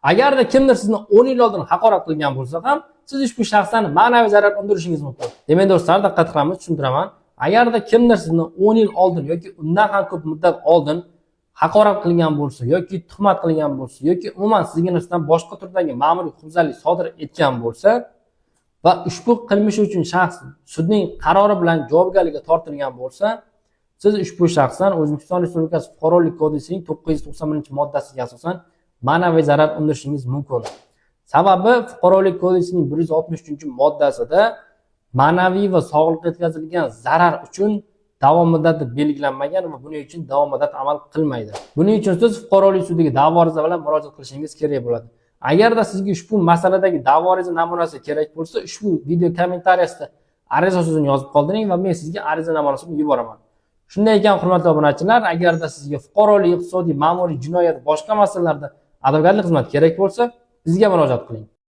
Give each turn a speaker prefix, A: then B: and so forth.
A: Agarda kimdir sizni 10 yil oldin haqorat qilgan bo'lsa ham, siz ushbu shaxsdan ma'naviy zarar undirishingiz mumkin. Demak do'stlar, diqqat qilamiz, tushuntiraman. Agarda kimdir sizni 10 yil oldin yoki undan ham ko'p muddat oldin haqorat qilgan bo'lsa yoki tuhmat qilgan bo'lsa yoki umuman sizga nisbatan boshqa turdagi ma'muriy huquqbuzarlik sodir etgan bo'lsa va ushbu qilmishi uchun shaxs sudning qarori bilan javobgarlikka tortilgan bo'lsa, siz ushbu shaxsdan O'zbekiston Respublikasi Fuqarolik kodeksining 991-moddasiga asosan ma'naviy zarar undirishingiz mumkin. Sababi Fuqarolik kodeksining 163-moddasida ma'naviy va sog'liqqa yetkazilgan zarar uchun da'vo muddati belgilanmagan va buning uchun da'vo muddati amal qilmaydi. Buning uchun siz fuqarolik sudiga da'vo ariza bilan murojaat qilishingiz kerak bo'ladi. Agarda sizga ushbu masaladagi da'vo ariza namunasi kerak bo'lsa, ushbu video kommentariyasida ariza so'zini yozib qoldiring va men sizga ariza namunasini yuboraman. Shunday ekan, hurmatli obunachilar, agarda sizga fuqarolik, iqtisodiy, ma'muriy, jinoyat boshqa masalalarda advokatlik xizmati kerak bo'lsa, bizga murojaat qiling.